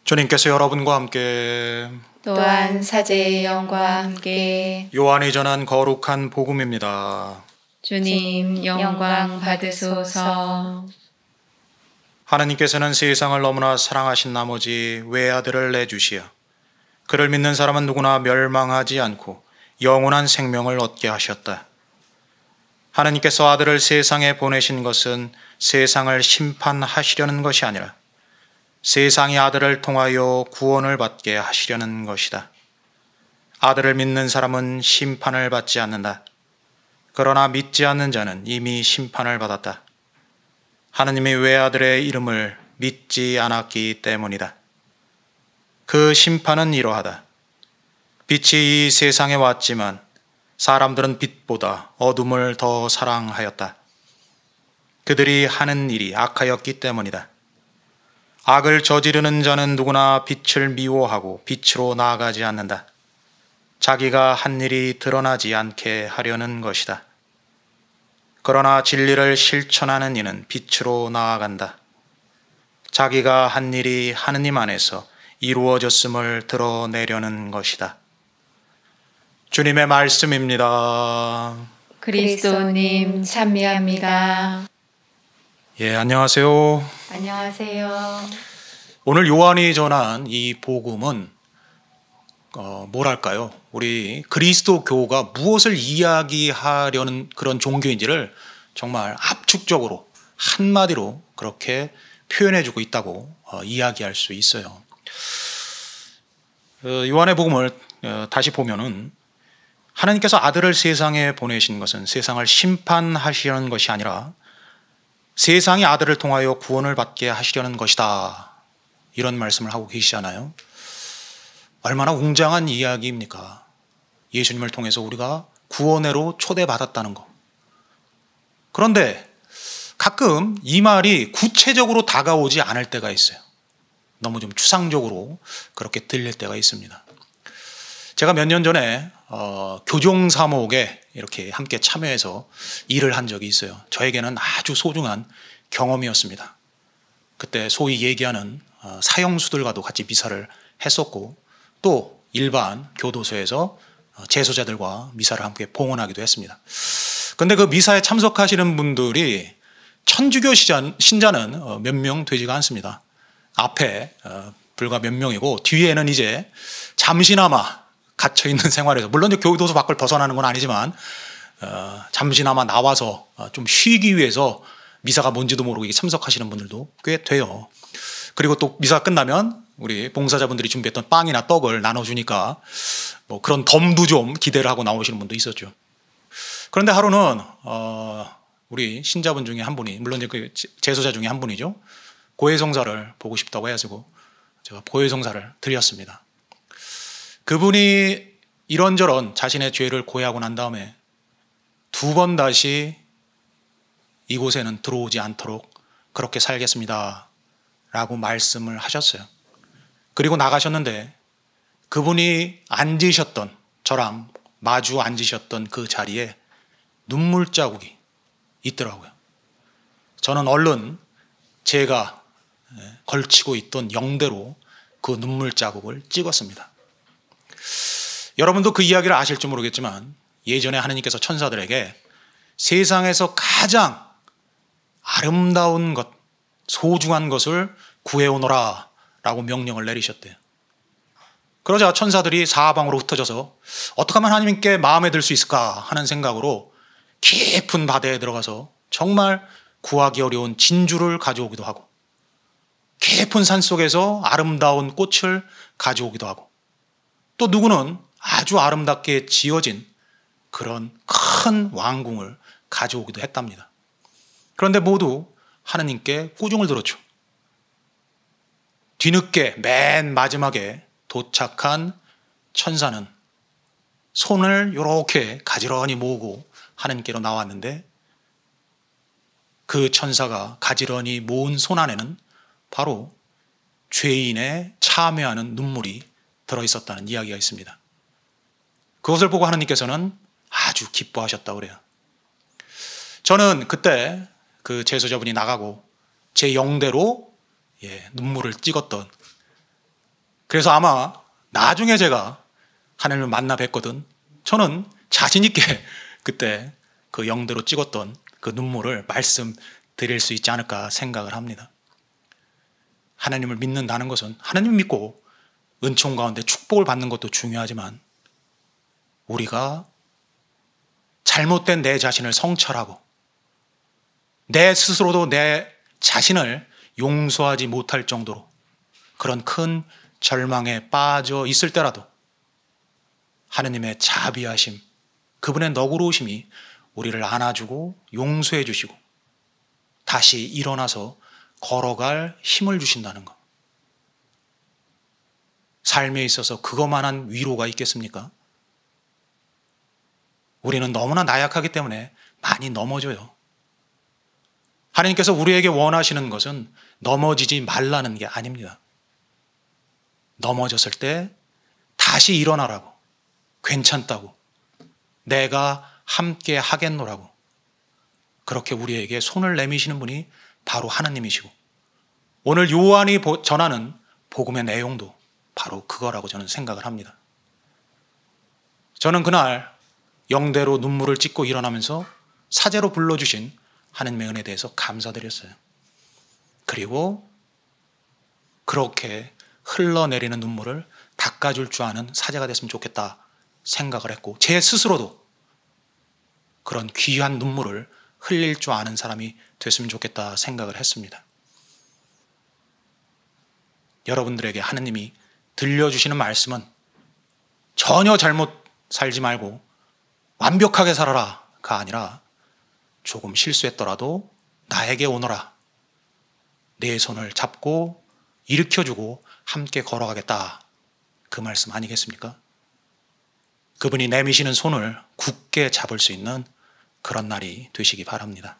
주님께서 여러분과 함께 또한 사제의 영과 함께 요한이 전한 거룩한 복음입니다. 주님 영광 받으소서. 하나님께서는 세상을 너무나 사랑하신 나머지 외아들을 내주시어 그를 믿는 사람은 누구나 멸망하지 않고 영원한 생명을 얻게 하셨다. 하나님께서 아들을 세상에 보내신 것은 세상을 심판하시려는 것이 아니라 세상이 아들을 통하여 구원을 받게 하시려는 것이다. 아들을 믿는 사람은 심판을 받지 않는다. 그러나 믿지 않는 자는 이미 심판을 받았다. 하느님이 외아들의 이름을 믿지 않았기 때문이다. 그 심판은 이러하다. 빛이 이 세상에 왔지만 사람들은 빛보다 어둠을 더 사랑하였다. 그들이 하는 일이 악하였기 때문이다. 악을 저지르는 자는 누구나 빛을 미워하고 빛으로 나아가지 않는다. 자기가 한 일이 드러나지 않게 하려는 것이다. 그러나 진리를 실천하는 이는 빛으로 나아간다. 자기가 한 일이 하느님 안에서 이루어졌음을 드러내려는 것이다. 주님의 말씀입니다. 그리스도님 찬미합니다. 안녕하세요. 안녕하세요. 오늘 요한이 전한 이 복음은 뭐랄까요? 우리 그리스도교가 무엇을 이야기하려는 그런 종교인지를 정말 압축적으로 한마디로 그렇게 표현해주고 있다고 이야기할 수 있어요. 요한의 복음을 다시 보면은 하나님께서 아들을 세상에 보내신 것은 세상을 심판하시려는 것이 아니라 세상이 아들을 통하여 구원을 받게 하시려는 것이다. 이런 말씀을 하고 계시잖아요. 얼마나 웅장한 이야기입니까? 예수님을 통해서 우리가 구원회로 초대받았다는 거. 그런데 가끔 이 말이 구체적으로 다가오지 않을 때가 있어요. 너무 좀 추상적으로 그렇게 들릴 때가 있습니다. 제가 몇 년 전에 교종사목에 이렇게 함께 참여해서 일을 한 적이 있어요. 저에게는 아주 소중한 경험이었습니다. 그때 소위 얘기하는 사형수들과도 같이 미사를 했었고 또 일반 교도소에서 재소자들과 미사를 함께 봉헌하기도 했습니다. 그런데 그 미사에 참석하시는 분들이 천주교 신자는 몇 명 되지가 않습니다. 앞에 불과 몇 명이고 뒤에는 이제 잠시나마 갇혀있는 생활에서 물론 이제 교도소 밖을 벗어나는 건 아니지만 잠시나마 나와서 좀 쉬기 위해서 미사가 뭔지도 모르고 참석하시는 분들도 꽤 돼요. 그리고 또 미사가 끝나면 우리 봉사자분들이 준비했던 빵이나 떡을 나눠주니까 뭐 그런 덤도 좀 기대를 하고 나오시는 분도 있었죠. 그런데 하루는 우리 신자분 중에 한 분이 물론 이제 그 재소자 중에 한 분이죠. 고해성사를 보고 싶다고 해가지고 제가 고해성사를 드렸습니다. 그분이 이런저런 자신의 죄를 고해하고 난 다음에 두 번 다시 이곳에는 들어오지 않도록 그렇게 살겠습니다 라고 말씀을 하셨어요. 그리고 나가셨는데 그분이 앉으셨던 저랑 마주 앉으셨던 그 자리에 눈물 자국이 있더라고요. 저는 얼른 제가 걸치고 있던 영대로 그 눈물 자국을 찍었습니다. 여러분도 그 이야기를 아실지 모르겠지만 예전에 하나님께서 천사들에게 세상에서 가장 아름다운 것, 소중한 것을 구해오너라 라고 명령을 내리셨대요. 그러자 천사들이 사방으로 흩어져서 어떻게 하면 하나님께 마음에 들 수 있을까 하는 생각으로 깊은 바다에 들어가서 정말 구하기 어려운 진주를 가져오기도 하고 깊은 산속에서 아름다운 꽃을 가져오기도 하고 또 누구는 아주 아름답게 지어진 그런 큰 왕궁을 가져오기도 했답니다. 그런데 모두 하나님께 꾸중을 들었죠. 뒤늦게 맨 마지막에 도착한 천사는 손을 이렇게 가지런히 모으고 하나님께로 나왔는데 그 천사가 가지런히 모은 손 안에는 바로 죄인의 참회하는 눈물이 들어있었다는 이야기가 있습니다. 그것을 보고 하나님께서는 아주 기뻐하셨다고 그래요. 저는 그때 그 재소자분이 나가고 제 영대로 눈물을 찍었던 그래서 아마 나중에 제가 하나님을 만나 뵀거든 저는 자신 있게 그때 그 영대로 찍었던 그 눈물을 말씀드릴 수 있지 않을까 생각을 합니다. 하나님을 믿는다는 것은 하나님 믿고 은총 가운데 축복을 받는 것도 중요하지만 우리가 잘못된 내 자신을 성찰하고 내 스스로도 내 자신을 용서하지 못할 정도로 그런 큰 절망에 빠져 있을 때라도 하느님의 자비하심, 그분의 너그러우심이 우리를 안아주고 용서해 주시고 다시 일어나서 걸어갈 힘을 주신다는 것. 삶에 있어서 그것만한 위로가 있겠습니까? 우리는 너무나 나약하기 때문에 많이 넘어져요. 하나님께서 우리에게 원하시는 것은 넘어지지 말라는 게 아닙니다. 넘어졌을 때 다시 일어나라고, 괜찮다고, 내가 함께 하겠노라고 그렇게 우리에게 손을 내미시는 분이 바로 하나님이시고 오늘 요한이 전하는 복음의 내용도 바로 그거라고 저는 생각을 합니다. 저는 그날 영대로 눈물을 찢고 일어나면서 사제로 불러주신 하나님의 은혜에 대해서 감사드렸어요. 그리고 그렇게 흘러내리는 눈물을 닦아줄 줄 아는 사제가 됐으면 좋겠다 생각을 했고 제 스스로도 그런 귀한 눈물을 흘릴 줄 아는 사람이 됐으면 좋겠다 생각을 했습니다. 여러분들에게 하느님이 들려주시는 말씀은 전혀 잘못 살지 말고 완벽하게 살아라가 아니라 조금 실수했더라도 나에게 오너라. 내 손을 잡고 일으켜주고 함께 걸어가겠다. 그 말씀 아니겠습니까? 그분이 내미시는 손을 굳게 잡을 수 있는 그런 날이 되시기 바랍니다.